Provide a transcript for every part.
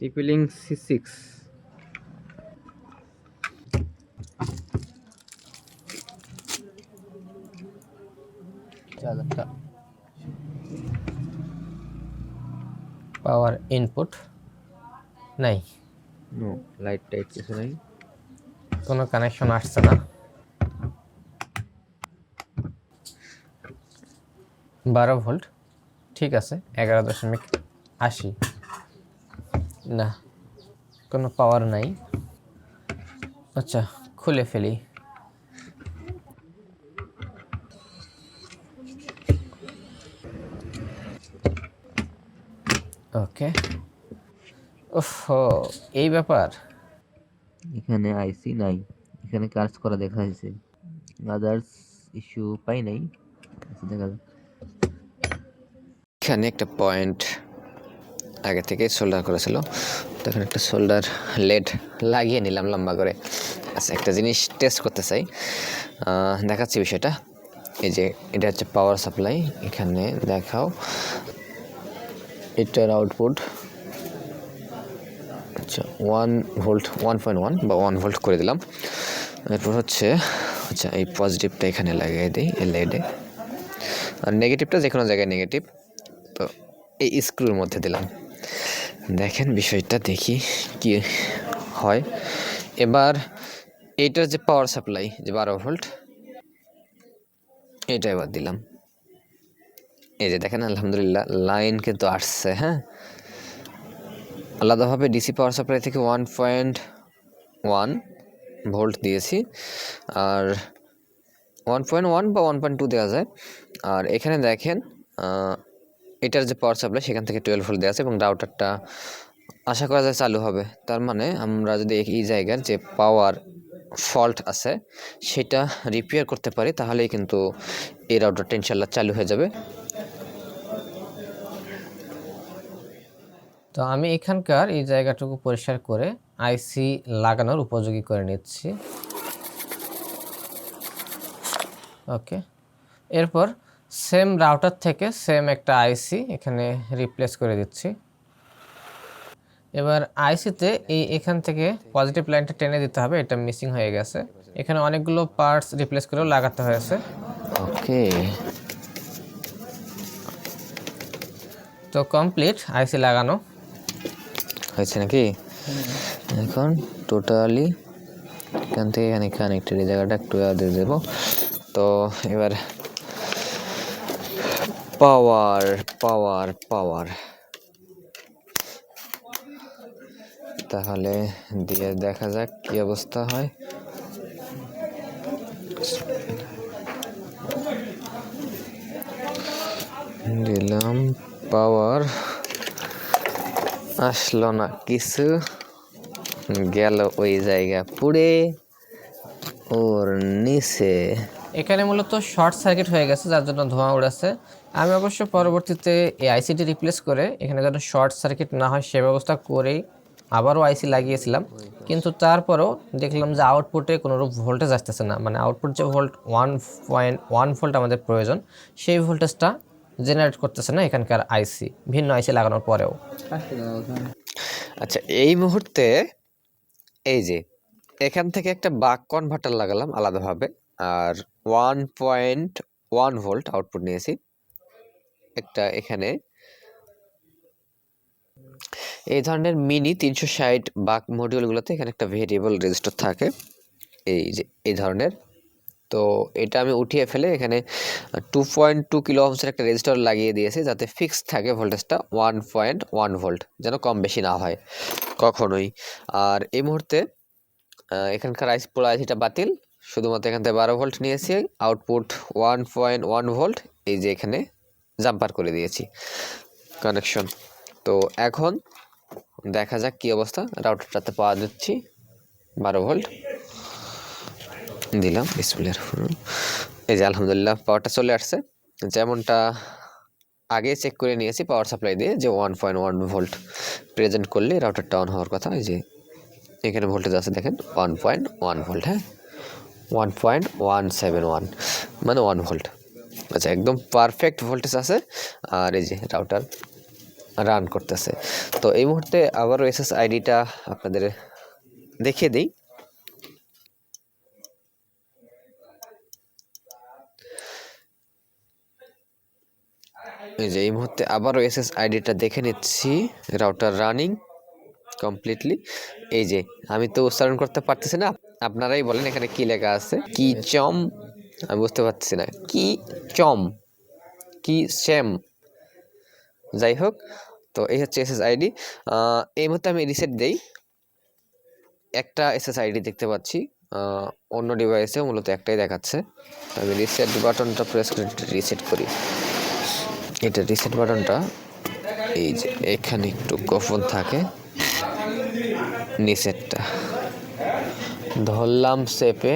TP-Link C6 পাওয়ার input নাই, no light tight কিছু নাই। কোনো কানেকশন আসছে না। 12 ভোল্ট ঠিক আছে, 11.80 না, কোনো পাওয়ার নাই। আচ্ছা, খুলে ফেলি। ওকে, ওহো, এই ব্যাপার। এখানে আইসি নাই, এখানে কাজ করা দেখা যাচ্ছে, আদার্স ইস্যু পাই নাই। আচ্ছা, দেখা যাক। এখানে একটা পয়েন্ট আগে থেকে সোল্ডার করেছিল, তো এখানে একটা সোল্ডার লেড লাগিয়ে নিলাম লম্বা করে। আচ্ছা, একটা জিনিস টেস্ট করতে চাই, দেখাচ্ছি বিষয়টা। এই যে এটা হচ্ছে পাওয়ার সাপ্লাই, এখানে দেখাও এটার আউটপুট। আচ্ছা 1 ভোল্ট 1.1 বা 1 ভোল্ট করে দিলাম। এরপর হচ্ছে আচ্ছা এই পজিটিভটা এখানে লাগিয়ে দিই এলইডি, আর নেগেটিভটা যে কোনো জায়গায় নেগেটিভ, তো এই স্ক্রুর মধ্যে দিলাম। দেখেন বিষয়টা দেখি কি হয়। এবার এইটার যে পাওয়ার সাপ্লাই যে 12 ভোল্ট, এটা এবার দিলাম। এই যে দেখেন আলহামদুলিল্লাহ লাইন কিন্তু আসছে। হ্যাঁ, আলাদাভাবে ডিসি পাওয়ার সাপ্লাই থেকে 1.1 ভোল্ট দিয়েছি, আর 1.1 বা 1.2 দেওয়া যায়। আর এখানে দেখেন এটার যে পাওয়ার সাপ্লাই সেখান থেকে 12 ভোল্ট দেওয়া আছে, এবং রাউটারটা আশা করা যায় চালু হবে। তার মানে আমরা যদি এই জায়গার যে পাওয়ার ফল্ট আছে সেটা রিপেয়ার করতে পারি, তাহলেই কিন্তু এই রাউটারটা ইনশাল্লাহ চালু হয়ে যাবে। তো আমি এখানকার এই জায়গাটুকু পরিষ্কার করে আইসি লাগানোর উপযোগী করে নিচ্ছি। ওকে, এরপর সেম রাউটার থেকে সেম একটা আইসি এখানে রিপ্লেস করে দিচ্ছি। এবার আইসিতে এখান থেকে পজিটিভ লাইনটা টেনে দিতে হবে, এটা মিসিং হয়ে গেছে। এখানে অনেকগুলো পার্টস রিপ্লেস করেও লাগাতে হয়েছে। ওকে, তো কমপ্লিট আইসি লাগানো হয়েছে নাকি? এখন টোটালি এখান থেকে এখানে কানেক্টেড, এই জায়গাটা একটু দিয়ে দেবো। তো এবার পাওয়ার পাওয়ার পাওয়ার তাহলে দিয়ে দেখা যাক কি অবস্থা হয়। দিলাম পাওয়ার, আসলো না কিছু, গেল ওই জায়গা পুড়ে ওর নিচে। এখানে মূলত শর্ট সার্কিট হয়ে গেছে, যার জন্য ধোঁয়া উড়েছে। আমি অবশ্য পরবর্তীতে এই আইসিটি রিপ্লেস করে এখানে যেন শর্ট সার্কিট না হয় সে ব্যবস্থা করেই আবারও আইসি লাগিয়েছিলাম, কিন্তু তারপরও দেখলাম যে আউটপুটে কোনোরূপ ভোল্টেজ আসতেছে না। মানে আউটপুট যে ভোল্ট 1.1 ভোল্ট আমাদের প্রয়োজন, সেই ভোল্টেজটা জেনারেট করতেছে না এখানকার আইসি, ভিন্ন আইসি লাগানোর পরেও। আচ্ছা, এই মুহূর্তে এই যে এখান থেকে একটা বাক কনভার্টার লাগালাম আলাদাভাবে, আর 1.1 ভোল্ট আউটপুট নিয়েছি একটা। এখানে এই ধরনের মিনি 360 বাক মডিউলগুলোতে এখানে একটা ভেরিয়েবল রেজিস্টার থাকে, এই যে এই ধরনের। তো এটা আমি উঠিয়ে ফেলে এখানে 2.2 কিলো ওহমসের একটা রেজিস্টার লাগিয়ে দিয়েছি, যাতে ফিক্সড থাকে ভোল্টেজটা 1.1 ভোল্ট, যেন কম বেশি না হয় কখনোই। আর এই মুহূর্তে এখানকার পুরো আইসিটা বাতিল, শুধুমাত্র এখান থেকে 12 ভোল্ট নিয়েছি, আউটপুট 1.1 ভোল্ট, এই যে এখানে জাম্পার করে দিয়েছি কানেকশন। তো এখন দেখা যাক কি অবস্থা। রাউটারটাতে পাওয়া যাচ্ছি 12 ভোল্ট দিলাম, বিসমিল্লাহির রহমানির রহিম। এই যে আলহামদুলিল্লাহ পাওয়ারটা চলে আসছে, যেমনটা আগে চেক করে নিয়েছি পাওয়ার সাপ্লাই দিয়ে, যে 1.1 ভোল্ট প্রেজেন্ট করলে রাউটারটা অন হওয়ার কথা। এই যে এখানে ভোল্টেজ আছে দেখেন 1.1 ভোল্ট, হ্যাঁ 1.171 মানে 1 ভোল্ট। আচ্ছা, একদম পারফেক্ট ভোল্টেজ আছে। আর এই যে রাউটার রান করতেছে। তো এই মুহূর্তে আবারও SSIDটা আপনাদের দেখিয়ে দিই। এই যে এই মুহূর্তে আবারও SSIDটা দেখে নিচ্ছি, রাউটার রানিং কমপ্লিটলি। এই যে আমি তো উচ্চারণ করতে পারতেছি না, আপনারাই বলেন এখানে কি লেখা আছে। কি চম, আমি বুঝতে পারতেছি না, কি চম কি শ্যাম, যাই হোক। তো এই হচ্ছে SSID। এই মুহূর্তে আমি রিসেট দেই, একটা SSID দেখতে পাচ্ছি, অন্য ডিভাইসে মূলত একটাই দেখাচ্ছে। আমি রিসেট বাটনটা প্রেস করে রিসেট করি। এটা রিসেট বাটনটা এই যে এখানে একটু গোপন থাকে, নিচেরটা ধরলাম চেপে,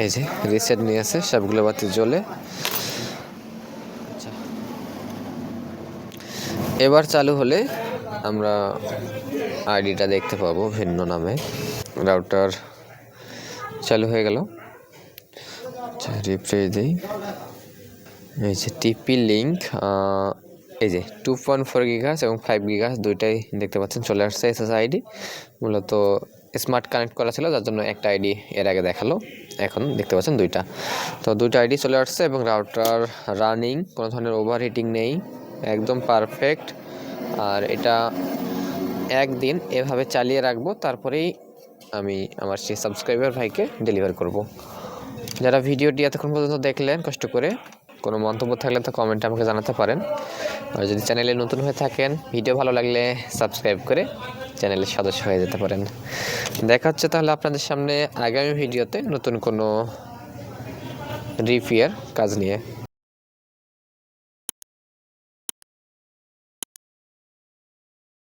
এই যে রিসেট নিয়েছে, সবগুলো বাতি জ্বলে। আচ্ছা, এবার চালু হলে আমরা আইডিটা দেখতে পাবো ভিন্ন নামে। রাউটার চালু হয়ে গেল। আচ্ছা, রিফ্রেশ দিই। এই যে টিপি লিঙ্ক, এই যে 2.4 গিগাহার্টজ এবং 5 গিগাহার্টজ দুইটাই দেখতে পাচ্ছেন চলে আসছে SSID। মূলত স্মার্ট কানেক্ট করা ছিল, যার জন্য একটা আইডি এর আগে দেখালো, এখন দেখতে পাচ্ছেন দুইটা। তো দুইটা আইডি চলে আসছে এবং রাউটার রানিং, কোনো ধরনের ওভারহিটিং নেই, একদম পারফেক্ট। আর এটা একদিন এভাবে চালিয়ে রাখবো, তারপরেই আমি আমার সেই সাবস্ক্রাইবার ভাইকে ডেলিভার করব। যারা ভিডিওটি এতক্ষণ পর্যন্ত দেখলেন কষ্ট করে, কোনো মন্তব্য থাকলে তো কমেন্টে আমাকে জানাতে পারেন। আর যদি চ্যানেলে নতুন হয়ে থাকেন, ভিডিও ভালো লাগলে সাবস্ক্রাইব করে চ্যানেলের সদস্য হয়ে যেতে পারেন। দেখা হচ্ছে তাহলে আপনাদের সামনে আগামী ভিডিওতে নতুন কোনো রিপেয়ার কাজ নিয়ে।